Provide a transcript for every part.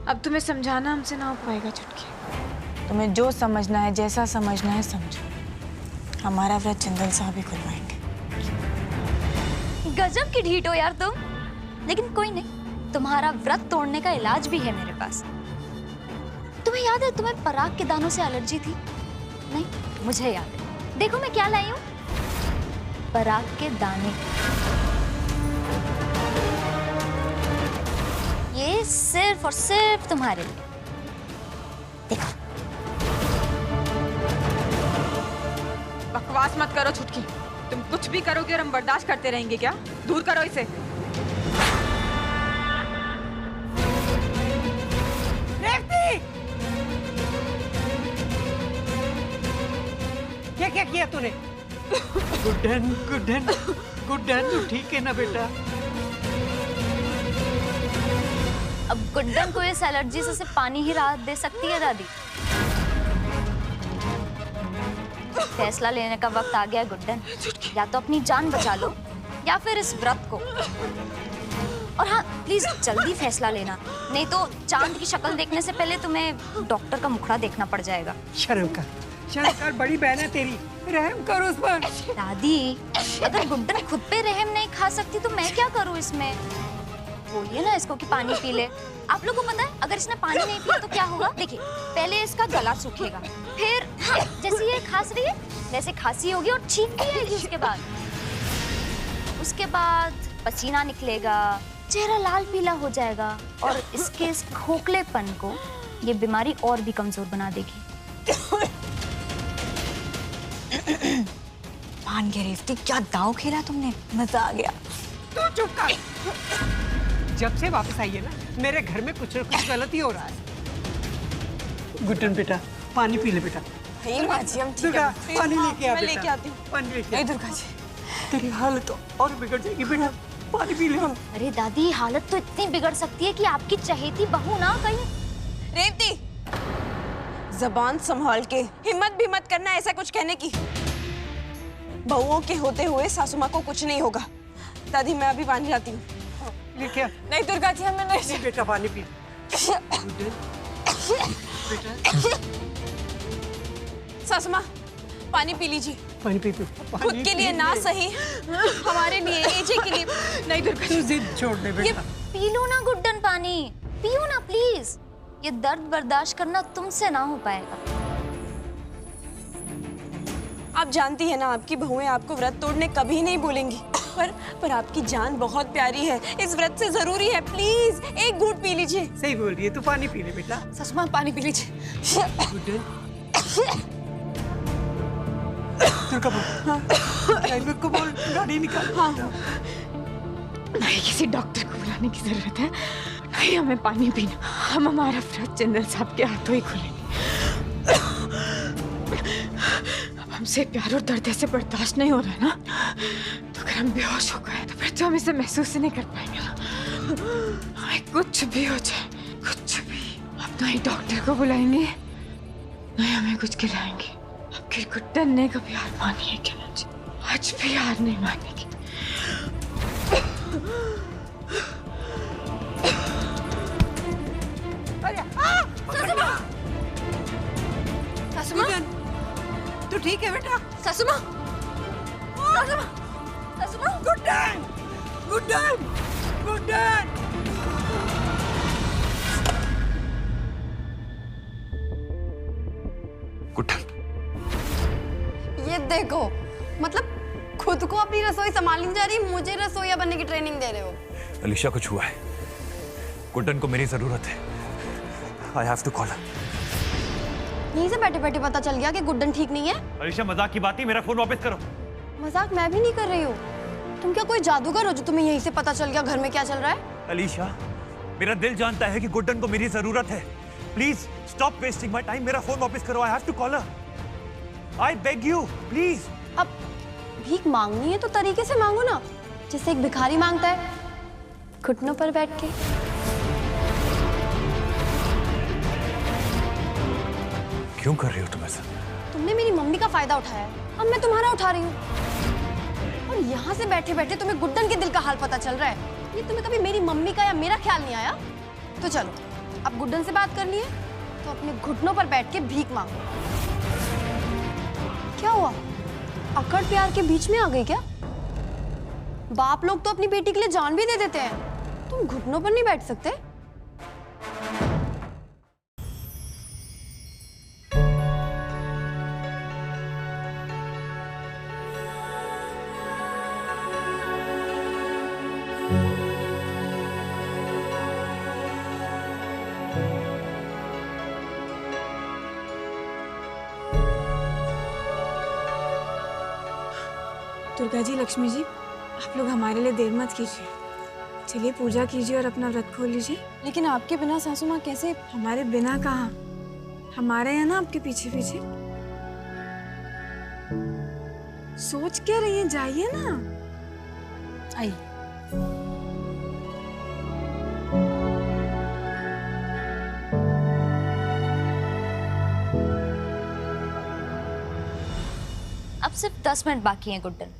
अब तुम्हें समझाना हमसे ना हो पाएगा छुटकी। तुम्हें जो समझना है, जैसा समझना है समझो। हमारा व्रत जिंदल साहब ही खुलवाएंगे। गजब की ढीठ हो यार तुम। लेकिन कोई नहीं, तुम्हारा व्रत तोड़ने का इलाज भी है मेरे पास। तुम्हें याद है तुम्हें पराग के दानों से एलर्जी थी? नहीं, मुझे याद है। देखो मैं क्या लाई हूँ, पराग के दाने। ये सिर्फ और सिर्फ तुम्हारे लिए। देखो। बकवास मत करो छुटकी। तुम कुछ भी करोगे और हम बर्दाश्त करते रहेंगे क्या? दूर करो इसे। रेवती! क्या किया तूने? गुड्डन, गुड्डन, गुड्डन, तू ठीक है ना बेटा? अब गुड्डन को इस एलर्जी से सिर्फ पानी ही राहत दे सकती है दादी। फैसला लेने का वक्त आ गया है गुड्डन। या तो अपनी जान बचा लो या फिर इस व्रत को। और हाँ, प्लीज जल्दी फैसला लेना, नहीं तो चांद की शक्ल देखने से पहले तुम्हें डॉक्टर का मुखड़ा देखना पड़ जाएगा। शर्म कर, बड़ी बहन है तेरी, रहम कर उस पर। दादी, अगर गुड्डन खुद पे रहम नहीं खा सकती तो मैं क्या करूँ इसमें? बोलिए ना इसको कि पानी पी ले। आप लोगों को पता है अगर इसने पानी नहीं पिया तो क्या होगा? देखिए, पहले इसका गला सूखेगा, फिर हाँ, जैसे ये खांस रही है वैसे खांसी होगी और छींक भी आएगी। उसके बाद पसीना निकलेगा, चेहरा लाल पीला हो जाएगा और इसके इस खोखलेपन को ये बीमारी और भी कमजोर बना देगी। मान गया रेवती, क्या दाव खेला तुमने, मजा आ गया। तू चुप कर। जब से वापस आई है ना, मेरे घर में कुछ न कुछ गलती हो रहा है। गुड्डन बेटा, पानी पी ले बेटा। दुर्गा जी, हम ठीक दुर्गा, है। पानी लेके आ मैं बेटा। लेके आती हूँ। पानी लेके आ। नहीं दुर्गा जी, तेरी हालत और बिगड़ जाएगी बेटा, पानी पी ले। अरे दादी, हालत तो इतनी बिगड़ सकती है कि आपकी चहेती बहू ना कहीं। रेवती, जबान संभाल के, हिम्मत भी मत करना ऐसा कुछ कहने की। बहुओं के होते हुए सासू माँ को कुछ नहीं होगा। दादी, मैं अभी पानी लाती हूँ। लेके आ। नहीं दुर्गा जी, हमें नहीं। ले बेटा, पानी पी। गुड्डन, बेटा। सासू माँ, पानी पी लीजिए। पानी पी। खुद के लिए ना सही, हमारे लिए, एजे के लिए। नहीं दुर्गा तू जिद छोड़ दे बेटा। पी लो ना गुड्डन पानी, पियो ना प्लीज। ये दर्द बर्दाश्त करना तुमसे ना हो पाएगा। आप जानती है ना, आपकी बहुएं आपको व्रत तोड़ने कभी नहीं बोलेंगी, पर आपकी जान बहुत प्यारी है, इस व्रत से जरूरी है। प्लीज एक घूंट पी लीजिए। सही बोल रही है, तू पानी पी ले बेटा। सासू माँ, पानी पी लीजिए। गुड्डन, दुर्गा बोल, ड्राइवर को बोल गाड़ी निकाल। हाँ। नहीं किसी डॉक्टर को बुलाने की जरूरत है, नहीं हमें पानी पीना। हम हमारा व्रत जिंदल साहब के हाथों ही खोलेंगे। अब हमसे प्यार और दर्द ऐसे बर्दाश्त नहीं हो रहा है ना, तो अगर हम बेहोश हो गए तो फिर तो हम इसे महसूस ही नहीं कर पाएंगे ना। हमें कुछ भी हो जाए, कुछ भी, अब ना ही डॉक्टर को बुलाएंगे ना ही हमें कुछ खिलाएंगे। अब फिर गुड्डन ने कभी हार मानी है क्या? आज भी हार नहीं मानेगी। सासू माँ, तू ठीक है बेटा? सासू माँ, सासू माँ, सासू माँ। गुड्डन, गुड्डन, गुड्डन। गुड्डन, ये देखो, मतलब खुद को अपनी रसोई संभालनी जा रही, मुझे रसोइया बनने की ट्रेनिंग दे रहे हो। अलीशा कुछ हुआ है। गुड्डन को मेरी जरूरत है। I have to call her. यहीं से बैठे बैठे पता चल गया कि गुड्डन ठीक नहीं है। अलीशा मजाक की बात नहीं, मेरा फोन वापस करो। मजाक मैं भी नहीं कर रही हूँ। तुम क्या कोई जादूगर हो जो तुम्हें यहीं से पता चल गया घर में क्या चल रहा है? अलीशा, मेरा दिल जानता है कि गुड्डन को मेरी जरूरत है। Please stop wasting my time, मेरा फोन वापस करो। I have to call her. I beg you, please. अब भीख मांगनी है तो तरीके से मांगो ना, जैसे एक भिखारी मांगता है, घुटनों पर बैठ के। क्यों कर रही हो तुम ऐसा? तुमने मेरी मम्मी का फायदा उठाया है, अब मैं तुम्हारा उठा रही हूँ। और यहाँ से बैठे बैठे तुम्हें गुड्डन के दिल का हाल पता चल रहा है। ये तुम्हें कभी मेरी मम्मी का या मेरा ख्याल नहीं आया? तो चलो अब गुड्डन से बात करनी है तो अपने घुटनों पर बैठ के भीख मांगो। क्या हुआ, अकड़ प्यार के बीच में आ गई क्या? बाप लोग तो अपनी बेटी के लिए जान भी दे देते हैं, तुम घुटनों पर नहीं बैठ सकते? दुर्गा जी, लक्ष्मी जी, आप लोग हमारे लिए देर मत कीजिए। चलिए पूजा कीजिए और अपना व्रत खोल लीजिए। लेकिन आपके बिना सासू माँ कैसे? हमारे बिना कहाँ, हमारे हैं ना आपके पीछे पीछे। सोच क्या रही हैं, जाइए ना। आइए। अब सिर्फ 10 मिनट बाकी हैं गुड्डन,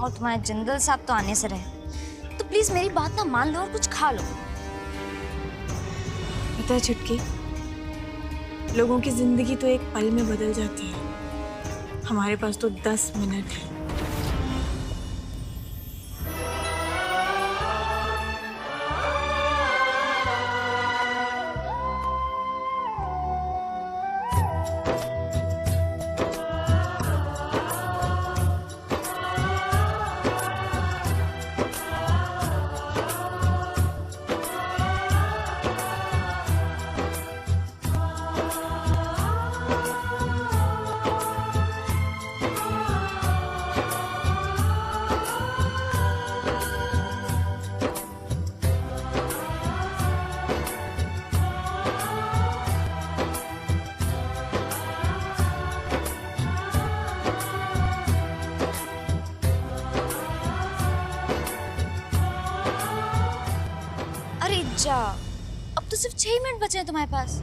और तुम्हारे जिंदल साहब तो आने से रहे, तो प्लीज मेरी बात ना मान लो और कुछ खा लो। पता है छुटकी, लोगों की जिंदगी तो एक पल में बदल जाती है, हमारे पास तो 10 मिनट है। जा, अब तो सिर्फ 6 मिनट बचे हैं तुम्हारे पास।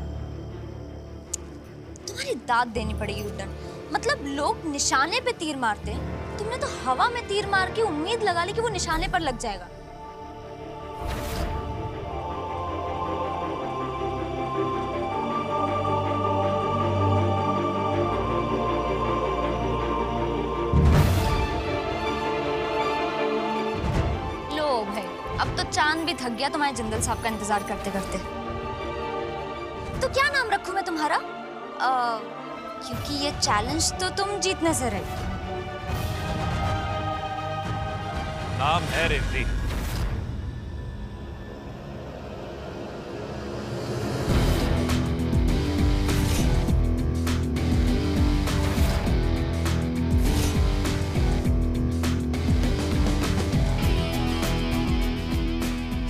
तुम्हारी दाद देनी पड़ेगी गुड्डन। मतलब लोग निशाने पे तीर मारते हैं, तुमने तो हवा में तीर मार के उम्मीद लगा ली कि वो निशाने पर लग जाएगा। अब तो चांद भी थक गया तुम्हारे जिंदल साहब का इंतजार करते करते। तो क्या नाम रखूं मैं तुम्हारा? क्योंकि ये चैलेंज तो तुम जीतने से रहे। नाम है रिद्धि।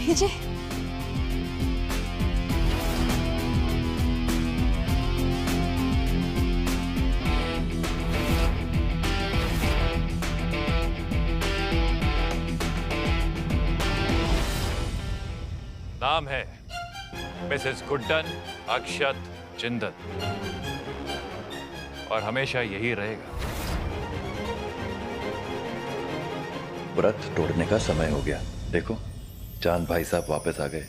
जी नाम है मिसेस गुड्डन अक्षत जिंदल, और हमेशा यही रहेगा। व्रत तोड़ने का समय हो गया। देखो चांद भाई साहब वापस आ गए।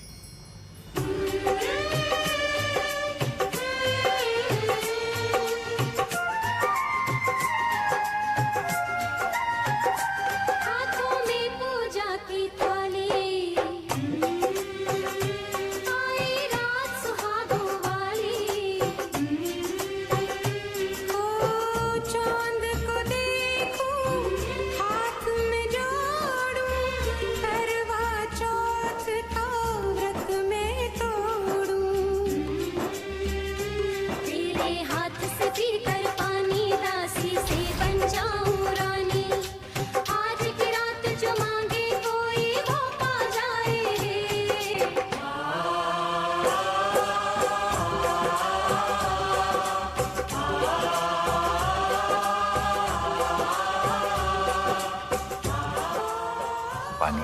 पानी।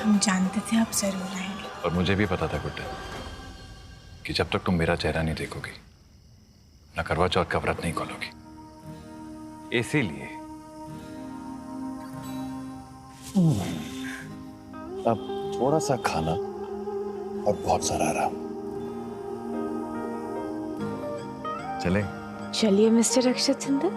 हम जानते थे आप जरूर आएंगे। और मुझे भी पता था गुड्डन, कि जब तक तुम मेरा चेहरा नहीं देखोगी ना करवा चौथ का व्रत नहीं खोलोगी। इसीलिए अब थोड़ा सा खाना और बहुत सारा आराम। चले? चलिए मिस्टर अक्षत सिंधल।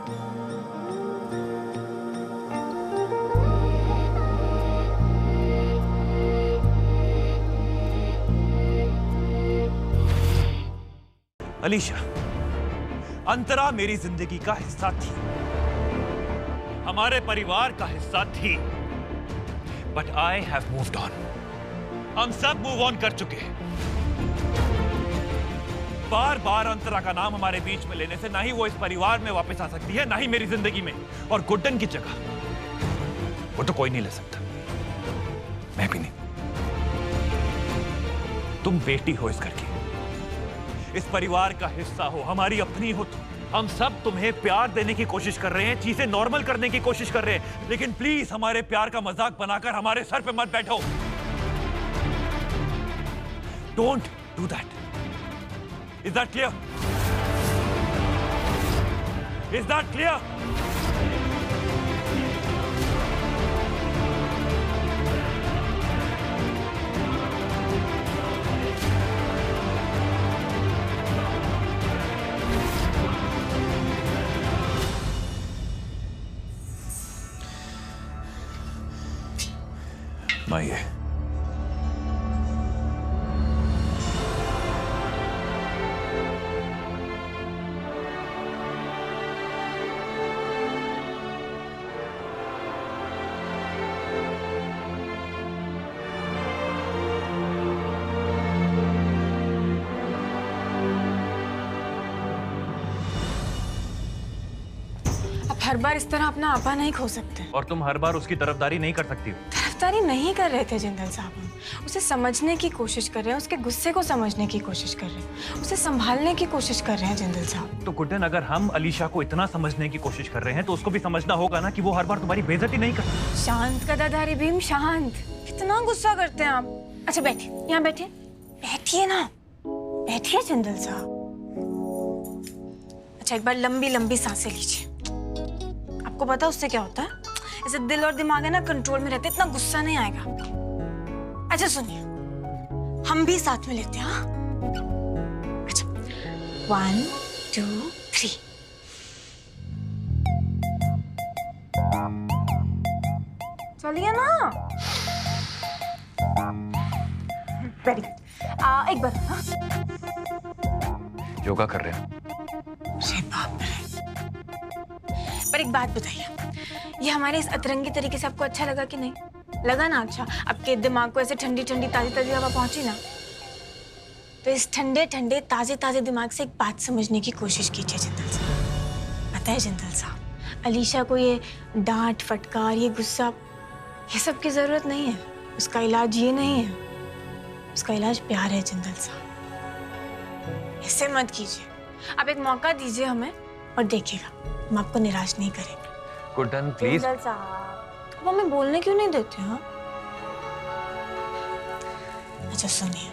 अलीशा, अंतरा मेरी जिंदगी का हिस्सा थी, हमारे परिवार का हिस्सा थी, but I have moved on. हम सब मूव ऑन कर चुके हैं। बार बार अंतरा का नाम हमारे बीच में लेने से ना ही वो इस परिवार में वापस आ सकती है, ना ही मेरी जिंदगी में। और गुड्डन की जगह वो तो कोई नहीं ले सकता, मैं भी नहीं। तुम बेटी हो इस घर की, इस परिवार का हिस्सा हो, हमारी अपनी हो तुम। हम सब तुम्हें प्यार देने की कोशिश कर रहे हैं, चीजें नॉर्मल करने की कोशिश कर रहे हैं, लेकिन प्लीज हमारे प्यार का मजाक बनाकर हमारे सर पे मत बैठो। Don't do that. Is that clear? Is that clear? माइए, हर बार इस तरह अपना आपा नहीं खो सकते। और तुम हर बार उसकी तरफदारी नहीं कर सकती हो। तरफदारी नहीं कर रहे थे जिंदल साहब, हम उसे समझने की कोशिश कर रहे हैं, उसके गुस्से को समझने की कोशिश कर रहे हैं, उसे संभालने की कोशिश कर रहे हैं जिंदल साहब। तो गुड्डन, अगर हम अलीशा को इतना समझने की कोशिश कर रहे हैं तो उसको भी समझना होगा ना कि वो हर बार तुम्हारी बेइज्जती नहीं करती। शांत गदाधारी भीम, शांत। कितना गुस्सा करते हैं आप। अच्छा बैठिए, यहाँ बैठिए, बैठिए ना, बैठिए जिंदल साहब। अच्छा एक बार लंबी लंबी सांसें लीजिए। आपको पता उससे क्या होता है? ऐसे दिल और दिमाग है ना कंट्रोल में रहते, इतना गुस्सा नहीं आएगा। अच्छा सुनिए, हम भी साथ में लेते हैं। हाँ अच्छा, 1 2 3। चलिए ना, वेरी गुड। एक बार। हाँ? योगा कर रहे हैं। अरे बाप रे। पर एक बात बताइए, ये हमारे इस अतरंगी तरीके से आपको अच्छा लगा कि नहीं? लगा ना अच्छा? आपके दिमाग को ऐसे ठंडी ठंडी ताजी ताजी हवा पहुंची ना, तो इस ठंडे ठंडे ताजे ताजे दिमाग से एक बात समझने की कोशिश कीजिए जिंदल साहब। पता है जिंदल साहब, अलीशा को ये डांट फटकार, ये गुस्सा, ये सब की जरूरत नहीं है। उसका इलाज ये नहीं है, उसका इलाज प्यार है जिंदल साहब। ऐसे मत कीजिए, आप एक मौका दीजिए हमें और देखिएगा हम आपको निराश नहीं करेंगे। गुड्डन प्लीज। जिंदल साहब, तो हमें बोलने क्यों नहीं देते? हाँ अच्छा सुनिए,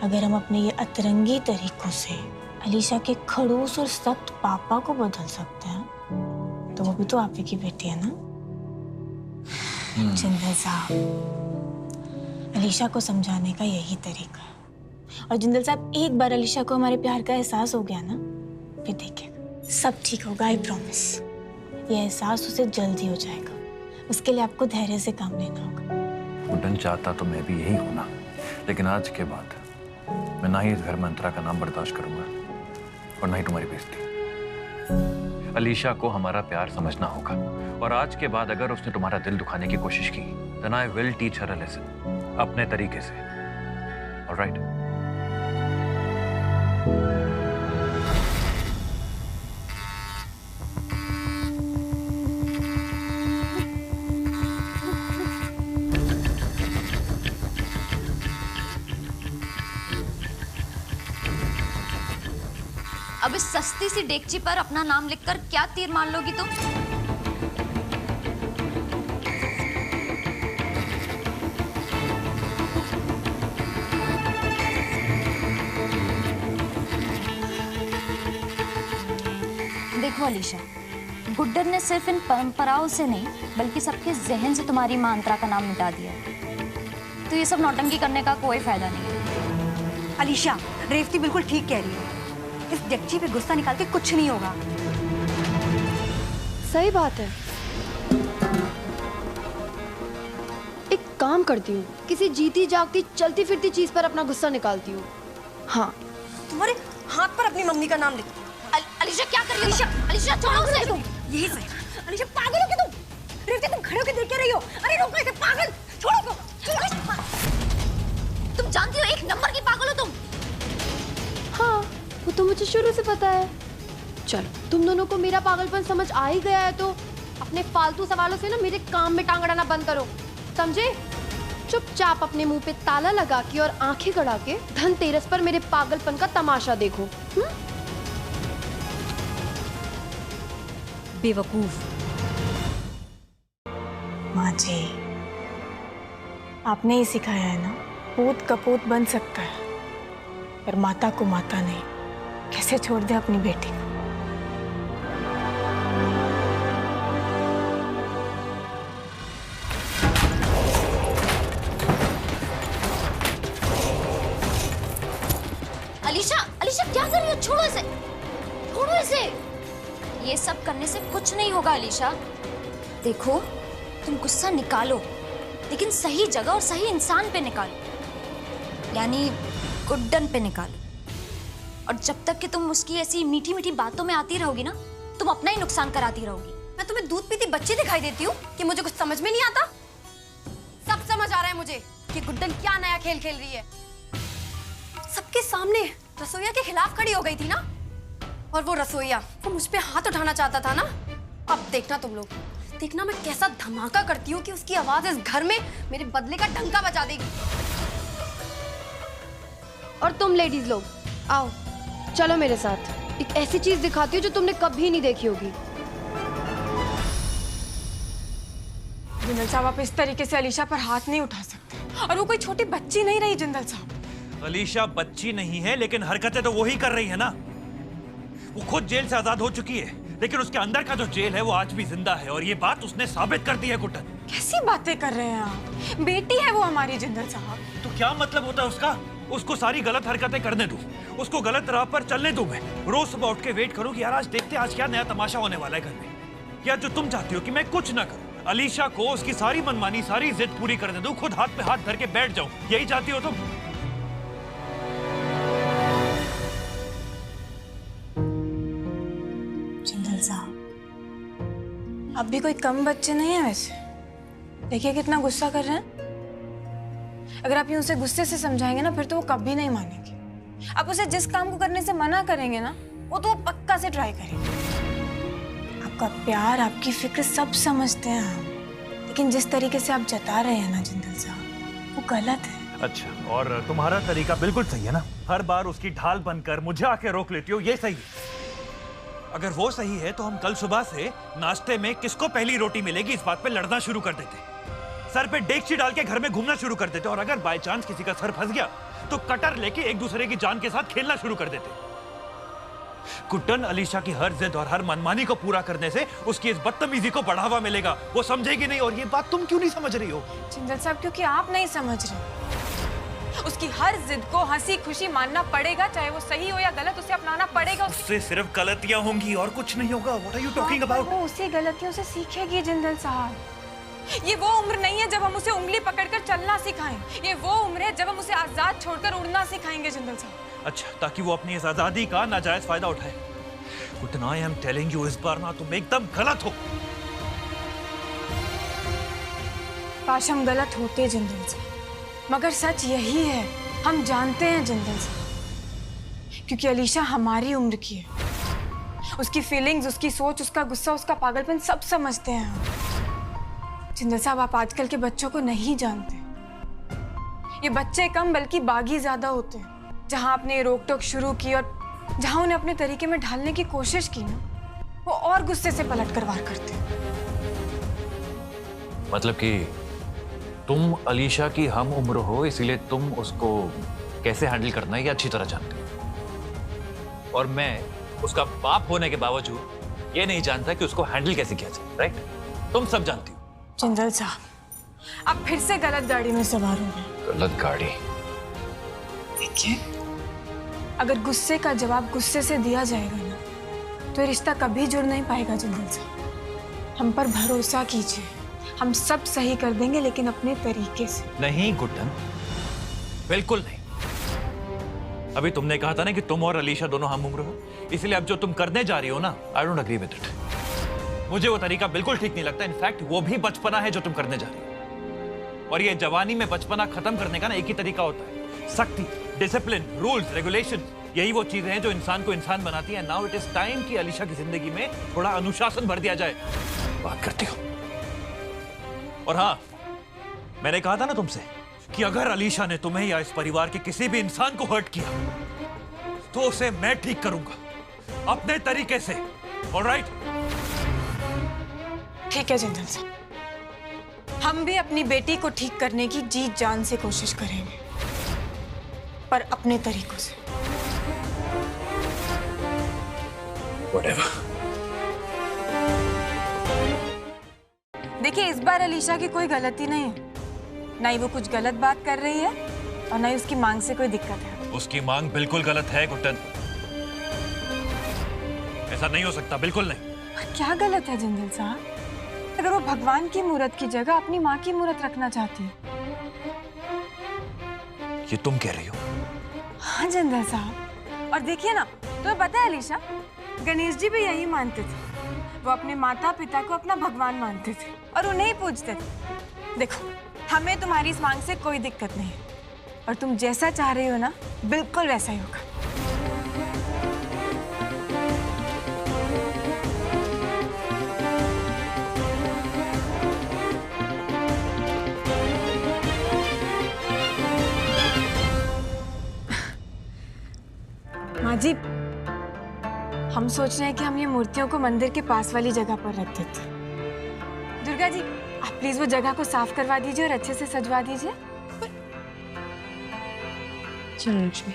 अगर हम अपने ये अतरंगी तरीकों से अलीशा के खड़ूस और सख्त पापा को बदल सकते हैं, तो वो भी तो आप ही की बेटी है ना। जिंदल साहब, अलीशा को समझाने का यही तरीका है। और जिंदल साहब, एक बार अलीशा को हमारे प्यार का एहसास हो गया ना, फिर देखिएगा सब ठीक होगा, आई प्रॉमिस। ये एहसास उसे जल्दी हो जाएगा, उसके लिए आपको धैर्य से काम लेना होगा। गुड्डन चाहता तो मैं भी यही हूं ना, लेकिन आज के बाद मैं ना ही इस घर में अंतरा का नाम बर्दाश्त करूंगा और ना ही तुम्हारी बेइज्जती। अलीशा को हमारा प्यार समझना होगा, और आज के बाद अगर उसने तुम्हारा दिल दुखाने की कोशिश की, then I will teach her a lesson अपने तरीके से। Alright? अब इस सस्ती सी डेगची पर अपना नाम लिखकर क्या तीर मार लोगी तुम? देखो अलीशा, गुड्डन ने सिर्फ इन परंपराओं से नहीं बल्कि सबके जहन से तुम्हारी माँ अंतरा का नाम मिटा दिया है। तो ये सब नौटंकी करने का कोई फायदा नहीं है। अलीशा, रेवती बिल्कुल ठीक कह रही है। इस डेक्ची पे गुस्सा निकाल के कुछ नहीं होगा। सही बात है। एक काम करती हूँ, किसी जीती जागती चलती फिरती चीज पर अपना गुस्सा निकालती हूँ। हाँ, तुम्हारे हाथ पर अपनी मम्मी का नाम लिख। अलीशा क्या कर रही हो? अलीशा छोड़ो उसे। यही सही। अलीशा पागल हो क्या तुम? रेवती तुम खड़े होकर देख क्या रही हो? अरे रोको इसे, पागल छोड़ो को। तुम जानती हो एक नंबर की पागल हो तुम। हाँ, वो तो मुझे शुरू से पता है। चलो, तुम दोनों को मेरा पागलपन समझ आ ही गया है तो अपने फालतू सवालों से ना मेरे काम में टांग अड़ाना बंद करो, समझे? चुपचाप अपने मुंह पे ताला लगा के और आंखें गड़ा के धनतेरस पर मेरे पागलपन का तमाशा देखो। बेवकूफ। माँ जी, आपने ही सिखाया है ना, पूत कपूत बन सकता है पर माता को माता नहीं। कैसे छोड़ दे अपनी बेटी को? अलीशा क्या कर रही हो? छोड़ो इसे, छोड़ो इसे। ये सब करने से कुछ नहीं होगा अलीशा। देखो, तुम गुस्सा निकालो लेकिन सही जगह और सही इंसान पे निकालो, यानी गुड्डन पे निकालो। और जब तक कि तुम उसकी ऐसी मीठी मीठी बातों में आती रहोगी ना, तुम अपना ही नुकसान कराती रहोगी। मैं तुम्हें दूध पीती बच्ची दिखाई देती हूँ कि मुझे कुछ समझ में नहीं आता? सब समझ आ रहा है मुझे कि गुड्डन क्या नया खेल खेल रही है। सबके सामने रसोईया के खिलाफ खड़ी हो गई थी ना, और वो रसोईया वो मुझ पे हाथ उठाना चाहता था ना। अब देखना तुम लोग, देखना मैं कैसा धमाका करती हूँ कि उसकी आवाज इस घर में मेरे बदले का डंका बजा देगी। और तुम लेडीज लोग आओ, चलो मेरे साथ। एक ऐसी चीज दिखाती हूँ जो तुमने कभी नहीं देखी होगी। जिंदल साहब, आप इस तरीके से अलीशा पर हाथ नहीं उठा सकते। और वो कोई छोटी बच्ची नहीं रही जिंदल साहब। अलीशा बच्ची नहीं है, लेकिन हरकतें तो वही कर रही है ना। वो खुद जेल से आजाद हो चुकी है, लेकिन उसके अंदर का जो जेल है वो आज भी जिंदा है, और ये बात उसने साबित कर दी है। गुड्डन, कैसी बातें कर रहे हैं आप? बेटी है वो हमारी जिंदल साहब। तो क्या मतलब होता है उसका? उसको सारी गलत हरकतें करने दूं, उसको गलत राह पर चलने दूं। मैं रोज सुबह उठ के वेट करूं कि यार आज देखते आज क्या नया तमाशा होने वाला है घर में। या जो तुम चाहती हो कि मैं कुछ ना करूं, अलीशा को उसकी सारी मनमानी, सारी जिद पूरी करने दूं, खुद हाथ पे हाथ धर के बैठ जाऊं, यही चाहती हो तुम? जिंदल साहब, अब भी कोई कम बच्चे नहीं है वैसे। देखिए कितना गुस्सा कर रहे हैं। अगर आप उसे गुस्से से समझाएंगे ना, फिर तो वो कभी नहीं मानेंगे। आप उसे जिस काम को करने से मना करेंगे ना, वो तो वो पक्का से ट्राई करेंगे। आपका प्यार, आपकी फिक्र सब समझते हैं हम, लेकिन जिस तरीके से आप जता रहे हैं ना जिंदल साहब, वो गलत है। अच्छा, और तुम्हारा तरीका बिल्कुल सही है ना? हर बार उसकी ढाल बनकर मुझे आके रोक लेती हो, ये सही है। अगर वो सही है तो हम कल सुबह से नाश्ते में किसको पहली रोटी मिलेगी इस बात पे लड़ना शुरू कर देते। सर पे डेगची डाल के घर में घूमना शुरू कर देते, और अगर बाय चांस किसी का सर फंस गया तो कटर लेके एक दूसरे की जान के साथ खेलना शुरू कर देते। गुड्डन, अलीशा की हर जिद और हर मनमानी को पूरा करने से उसकी इस बदतमीजी को बढ़ावा मिलेगा। वो समझेगी नहीं, और ये बात तुम क्यों नहीं समझ रही हो? जिंदल साहब, क्योंकि आप नहीं समझ रहे। उसकी हर जिद को हंसी खुशी मानना पड़ेगा, चाहे वो सही हो या गलत, उसे अपनाना पड़ेगा। उससे सिर्फ गलतियां होंगी और कुछ नहीं होगा। What are you talking about? वो उसी गलतियों से सीखेगी जिंदल साहब। ये वो उम्र नहीं है जब हम उसे उंगली पकड़कर चलना सिखाएं। ये वो उम्र है जब हम उसे आजाद छोड़कर उड़ना सिखाएंगे जिंदल साहब। अच्छा, ताकि वो अपनी इस आजादी का नाजायज फायदा उठाए। Guddan, I am telling you, इस बार ना तुम एकदम गलत हो। काश हम गलत होते जिंदल साहब, मगर सच यही है, हम जानते हैं जिंदल साहब, क्योंकि अलीशा हमारी उम्र की है। उसकी फीलिंग्स, उसकी सोच, उसका गुस्सा, उसका पागलपन सब समझते हैं हम। जिंदल साहब, आप आजकल के बच्चों को नहीं जानते। ये बच्चे कम बल्कि बागी ज्यादा होते हैं। जहां आपने रोक टोक शुरू की और जहां उन्हें अपने तरीके में ढालने की कोशिश की ना, वो और गुस्से से पलट कर वार करते हैं। मतलब कि तुम अलीशा की हम उम्र हो, इसीलिए तुम उसको कैसे हैंडल करना है ये अच्छी तरह जानते हो, और मैं उसका बाप होने के बावजूद ये नहीं जानता कि उसको हैंडल कैसे किया जाए, राइट? तुम सब जानती हो। जिंदल साहब, आप फिर से गलत गाड़ी में सवार हो गए। गलत गाड़ी? देखिए, अगर गुस्से का जवाब गुस्से से दिया जाएगा ना, तो ये रिश्ता कभी जुड़ नहीं पाएगा। जिंदल साहब, हम पर भरोसा कीजिए, हम सब सही कर देंगे, लेकिन अपने तरीके से। नहीं गुड्डन, बिल्कुल नहीं। अभी तुमने कहा था ना कि तुम और अलीशा दोनों हम उम्र हो, इसलिए अब जो तुम करने जा रही हो ना, I don't agree with it. मुझे वो तरीका बिल्कुल ठीक नहीं लगता। इनफैक्ट वो भी बचपना है जो तुम करने जा रही हो, और ये जवानी में बचपना खत्म करने का ना एक ही तरीका होता है, सख्ती, डिसिप्लिन, रूल्स, रेगुलेशन। यही वो चीजें हैं जो इंसान को इंसान बनाती हैं। नाउ इट इज टाइम कि अलीशा की जिंदगी में थोड़ा अनुशासन भर दिया जाए। बात करती हो। और हाँ, मैंने कहा था ना तुमसे कि अगर अलीशा ने तुम्हें या इस परिवार के किसी भी इंसान को हर्ट किया तो उसे मैं ठीक करूंगा अपने तरीके से। ऑलराइट? ठीक है जिंदल साहब, हम भी अपनी बेटी को ठीक करने की जी जान से कोशिश करेंगे, पर अपने तरीकों से। Whatever. देखिए, इस बार अलीशा की कोई गलती नहीं है, ना ही वो कुछ गलत बात कर रही है और ना ही उसकी मांग से कोई दिक्कत है। उसकी मांग बिल्कुल गलत है गुड्डन, ऐसा नहीं हो सकता, बिल्कुल नहीं। पर क्या गलत है जिंदल साहब? अगर वो भगवान की मूरत की जगह अपनी माँ की मूरत रखना चाहती है। ये तुम कह रही हो? हाँ जिंदल साहब, और देखिए ना, तुम्हें पता है अलीशा, गणेश जी भी यही मानते थे। वो अपने माता पिता को अपना भगवान मानते थे और उन्हें ही पूजते थे। देखो, हमें तुम्हारी इस मांग से कोई दिक्कत नहीं है, और तुम जैसा चाह रही हो ना, बिल्कुल वैसा ही होगा। माँ जी, हम सोच रहे हैं कि हम ये मूर्तियों को मंदिर के पास वाली जगह पर रख देते। दुर्गा जी, आप प्लीज वो जगह को साफ करवा दीजिए और अच्छे से सजवा दीजिए। चलो लक्ष्मी।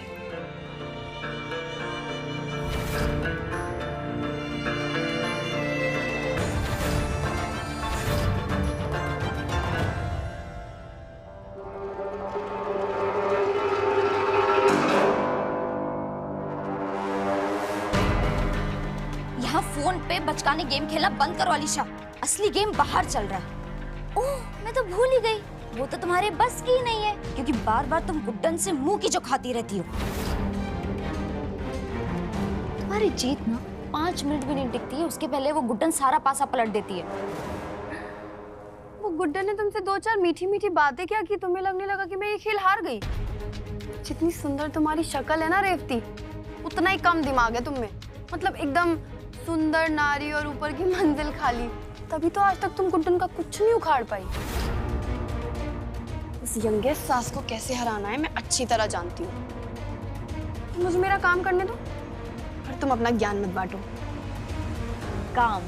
यहाँ फोन पे बचकाने गेम खेलना बंद करो अलीशा, असली गेम बाहर चल रहा है। ओह, मैं तो भूल ही गई, वो तो तुम्हारे बस की ही नहीं है, क्योंकि बार बार तुम गुड्डन से मुंह की जो खाती रहती हो। तुम्हारी जीत ना 5 मिनट भी नहीं टिकती है, उसके पहले वो गुड्डन सारा पासा पलट देती है। वो गुड्डन ने तुमसे 2-4 मीठी मीठी बातें क्या की, तुम्हें लगने लगा कि मैं ये खेल हार गई? जितनी सुंदर तुम्हारी शक्ल है ना रेवती, उतना ही कम दिमाग है तुम में। मतलब एकदम सुंदर नारी और ऊपर की मंजिल खाली, तभी तो आज तक तुम गुड्डन का कुछ नहीं उखाड़ पाई। उस यंगेस्ट सास को कैसे हराना है मैं अच्छी तरह जानती हूँ। मुझे मेरा काम करने दो और तुम अपना ज्ञान मत बांटो। काम?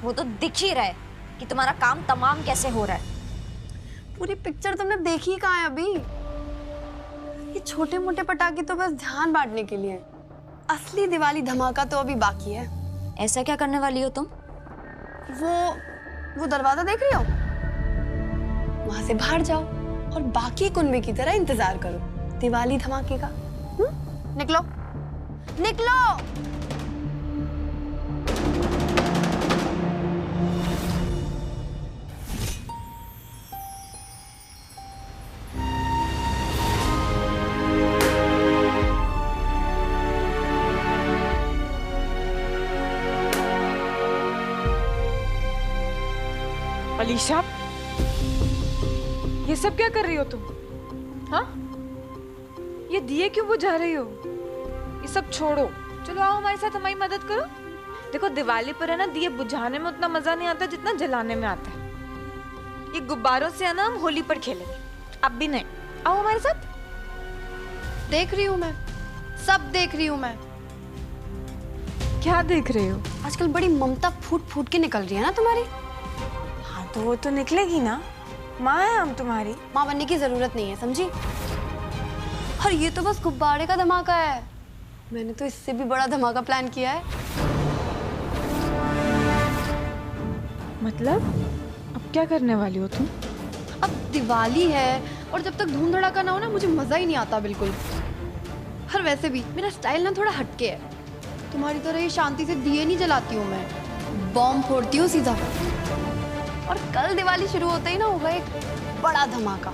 वो तो दिख ही रहा है कि तुम्हारा काम तमाम कैसे हो रहा है। पूरी पिक्चर तुमने देखी कहाँ है अभी? ये छोटे मोटे पटाखे तो बस ध्यान बांटने के लिए, असली दिवाली धमाका तो अभी बाकी है। ऐसा क्या करने वाली हो तुम? वो दरवाजा देख रही हो? वहां से बाहर जाओ और बाकी कुनबे की तरह इंतजार करो दिवाली धमाके का। निकलो निकलो। अलीशा, ये सब क्या कर रही हो तुम? हाँ, ये दिए क्यों बुझा रही हो? ये सब छोड़ो, चलो आओ हमारे साथ, हमारी मदद करो। देखो, दिवाली पर है ना, दिए बुझाने में उतना मजा नहीं आता जितना जलाने में आता है। ये गुब्बारों से है ना, हम होली पर खेलेंगे, अब भी नहीं। आओ हमारे साथ। देख रही हूँ मैं, सब देख रही हूँ मैं। क्या देख रहे हो? आजकल बड़ी ममता फूट फूट के निकल रही है ना तुम्हारी। हाँ, तो वो तो निकलेगी ना, माँ है हम तुम्हारी। माँ बनने की जरूरत नहीं है, समझी? और ये तो बस गुब्बारे का धमाका है, मैंने तो इससे भी बड़ा धमाका प्लान किया है। मतलब अब क्या करने वाली हो तुम? अब दिवाली है और जब तक धूम धड़ाका ना हो ना मुझे मजा ही नहीं आता बिल्कुल। और वैसे भी मेरा स्टाइल ना थोड़ा हटके है। तुम्हारी तरह ये शांति से दिए नहीं जलाती हूँ मैं, बॉम्ब फोड़ती हूँ सीधा। और कल दिवाली शुरू होते ही ना होगा एक बड़ा धमाका।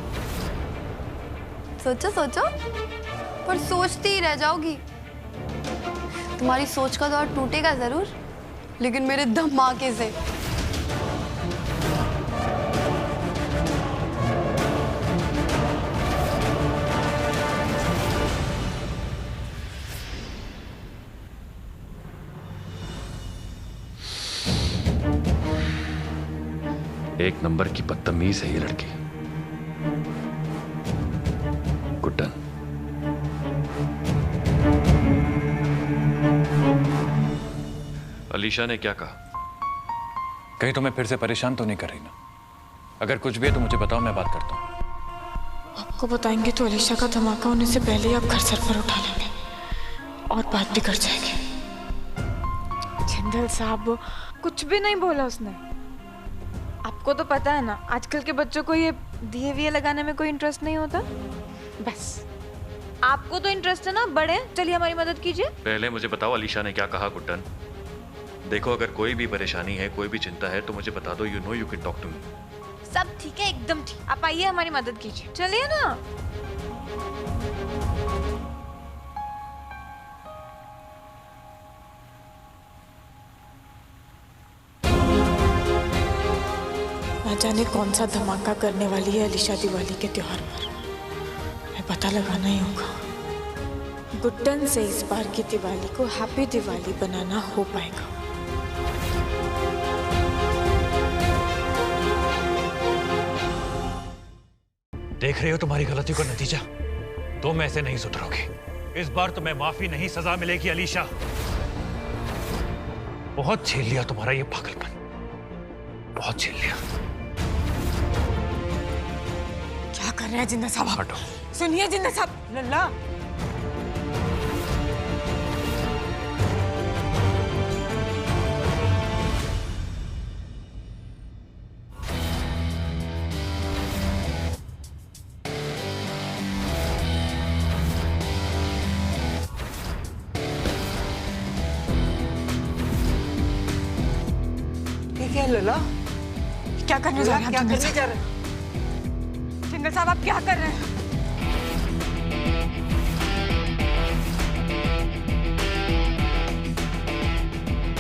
सोचो सोचो, पर सोचती ही रह जाओगी। तुम्हारी सोच का दौर टूटेगा जरूर, लेकिन मेरे धमाके से। एक नंबर की बदतमीज है ये लड़की। गुड्डन, अलीशा ने क्या कहा? कहीं तुम्हें फिर से परेशान तो नहीं कर रही ना? अगर कुछ भी है तो मुझे बताओ, मैं बात करता हूँ। आपको बताएंगे तो अलीशा का धमाका होने से पहले ही आप घर सर पर उठा लेंगे और बात भी कर जाएंगे। जिंदल साहब, कुछ भी नहीं बोला उसने। आपको तो पता है ना, आजकल के बच्चों को ये दिए विए लगाने में कोई इंटरेस्ट नहीं होता। बस आपको तो इंटरेस्ट है ना, बड़े, चलिए हमारी मदद कीजिए। पहले मुझे बताओ अलीशा ने क्या कहा। गुड्डन, देखो अगर कोई भी परेशानी है, कोई भी चिंता है तो मुझे बता दो। You know you can talk to me. सब ठीक है, एकदम ठीक। आप आइए, हमारी मदद कीजिए, चलिए ना। ना जाने कौन सा धमाका करने वाली है अलीशा दिवाली के त्योहार पर। हमें पता लगाना ही होगा। गुड्डन से इस बार की दिवाली को हैप्पी दिवाली बनाना हो पाएगा। देख रहे हो तुम्हारी गलतियों का नतीजा? तुम ऐसे नहीं सुधरोगे। इस बार तुम्हें माफी नहीं, सजा मिलेगी अलीशा। बहुत झेल लिया तुम्हारा ये पागलपन, बहुत झेल लिया। क्या कर रहे हैं जिंदा साहब? हटो। सुनिए जिंदा साहब। लल्ला, क्या है लल्ला? क्या करने जा रहे हैं क्या आप करने जिंदल जा साहब? रहे हैं? जिंदल साहब, आप क्या कर रहे हैं?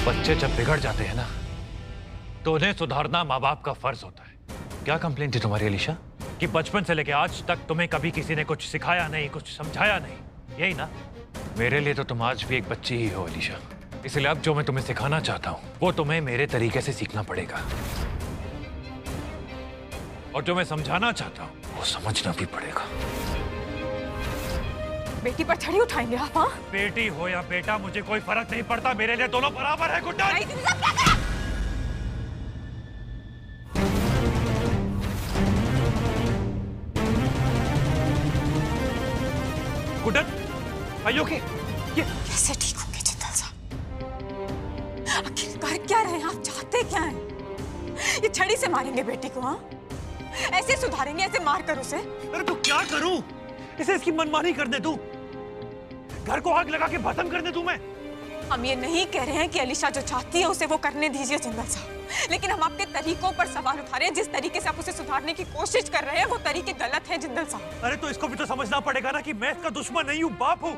बच्चे जब बिगड़ जाते हैं ना तो उन्हें सुधारना माँ बाप का फर्ज होता है। क्या कंप्लेंट थी तुम्हारी अलीशा? कि बचपन से लेकर आज तक तुम्हें कभी किसी ने कुछ सिखाया नहीं, कुछ समझाया नहीं, यही ना? मेरे लिए तो तुम आज भी एक बच्ची ही हो अलीशा। इसलिए अब जो मैं तुम्हें सिखाना चाहता हूँ वो तुम्हें मेरे तरीके से सीखना पड़ेगा, और जो मैं समझाना चाहता हूँ वो समझना भी पड़ेगा। बेटी पर छड़ी उठाएंगे आप? हाँ, बेटी हो या बेटा मुझे कोई फर्क नहीं पड़ता, मेरे लिए दोनों बराबर है। गुड्डन, गुड्डन, आइए ओके। ये कैसे ठीक होंगे जिंदल साहब? आखिर कर क्या रहे हैं आप? चाहते क्या हैं? ये छड़ी से मारेंगे बेटी को? हाँ, ऐसे सुधारेंगे, ऐसे मार कर उसे? अरे तो क्या करूं? इसे इसकी मनमानी करने दूं? घर को आग लगा के भस्म करने दूं मैं? हम ये नहीं कह रहे हैं कि अलीशा जो चाहती है उसे वो करने दीजिए जिंदल साहब, लेकिन हम आपके तरीकों पर सवाल उठा रहे हैं। जिस तरीके से आप उसे सुधारने की कोशिश कर रहे हैं वो तरीके गलत है जिंदल साहब। अरे तो इसको भी तो समझना पड़ेगा ना कि मैं इसका दुश्मन नहीं हूँ, बाप हूँ।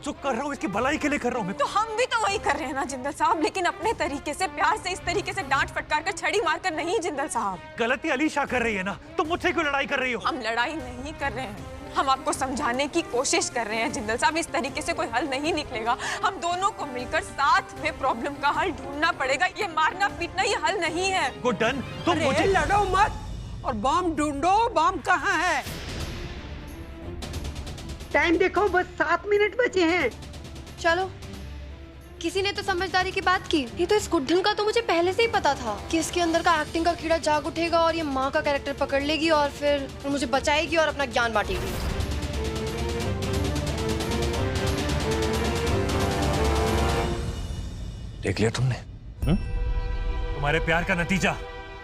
जो कर रहा हूँ इसकी भलाई के लिए कर रहा हूँ मैं। तो हम भी तो वही कर रहे हैं ना जिंदल साहब, लेकिन अपने तरीके से, प्यार से, इस तरीके से डांट फटकार कर, छड़ी मारकर नहीं जिंदल साहब। गलती अलीशा कर रही है ना, तो मुझसे क्यों लड़ाई कर रही हो? हम लड़ाई नहीं कर रहे हैं, हम आपको समझाने की कोशिश कर रहे हैं जिंदल साहब। इस तरीके से कोई हल नहीं निकलेगा। हम दोनों को मिलकर साथ में प्रॉब्लम का हल ढूंढना पड़ेगा। ये मारना पीटना ये हल नहीं है। गुड्डन, तुम अरे मुझे लड़ो मत और बम ढूंढो। बम कहाँ है? टाइम देखो, बस 7 मिनट बचे हैं। चलो, किसी ने तो समझदारी की बात की। ये तो इस गुड्डन का तो मुझे पहले से ही पता था कि इसके अंदर का एक्टिंग का कीड़ा जाग उठेगा और ये माँ का कैरेक्टर पकड़ लेगी और फिर मुझे बचाएगी और अपना ज्ञान बांटेगी। देख लिया तुमने? हमारे प्यार का नतीजा।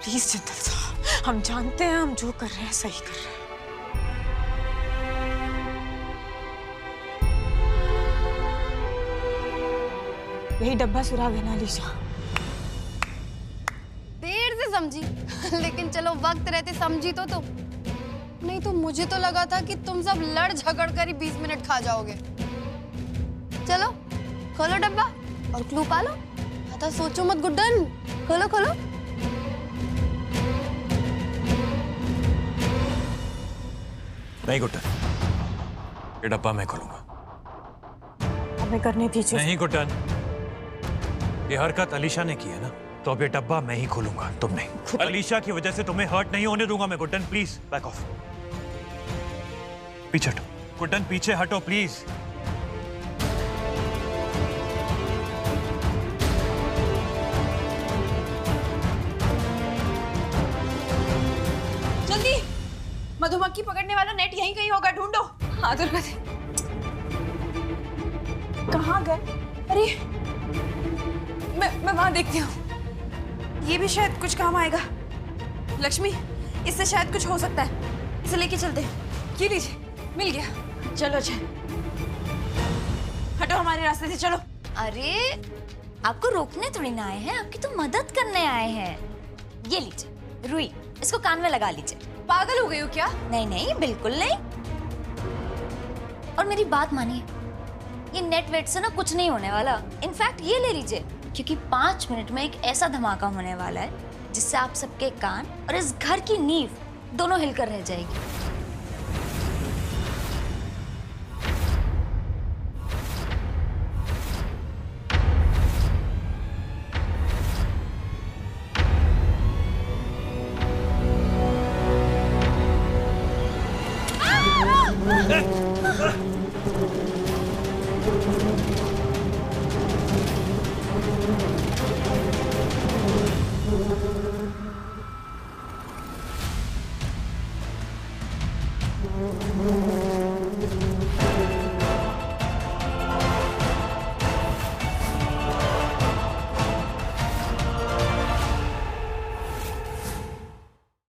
प्लीज जिंदल साहब, हम जानते हैं हम जो कर रहे हैं सही कर रहे हैं। यही डब्बा सुराग है ना अलीशा? देर से समझी लेकिन चलो वक्त रहते समझी तो तुम। नहीं तो मुझे तो लगा था कि तुम सब लड़ झगड़ कर ही 20 मिनट खा जाओगे। चलो खोलो डब्बा और क्लू पालो। ज्यादा सोचो मत गुड्डन, खोलो खोलो। नहीं गुड्डन, ये डब्बा मैं खोलूंगा। हमें करने दीजिए। नहीं गुड्डन, ये हरकत अलीशा ने की है ना, तो अब ये डब्बा मैं ही खोलूंगा, तुम नहीं। अलीशा की वजह से तुम्हें हर्ट नहीं होने दूंगा मैं गुड्डन। Please back of. पीछे हटो गुड्डन, पीछे हटो प्लीज। जल्दी, मधुमक्खी पकड़ने वाला नेट यहीं कहीं होगा, ढूंढो। हाँ दुर्गा दी, कहाँ गए? अरे मैं वहां देखती हूँ, ये भी शायद कुछ काम आएगा। लक्ष्मी, इससे शायद कुछ हो सकता है, इसे लेके चलते हैं। ये लीजिए, मिल गया। चलो अच्छा, हटो हमारे रास्ते से, चलो। अरे आपको रोकने थोड़ी ना आए हैं, आपकी तो मदद करने आए हैं। ये लीजिए रुई, इसको कान में लगा लीजिए। पागल हो गई हो क्या? नहीं नहीं बिल्कुल नहीं। और मेरी बात मानिए, ये नेट वेट से ना कुछ नहीं होने वाला। इनफैक्ट ये ले लीजिए, क्योंकि 5 मिनट में एक ऐसा धमाका होने वाला है जिससे आप सबके कान और इस घर की नींव दोनों हिलकर रह जाएगी।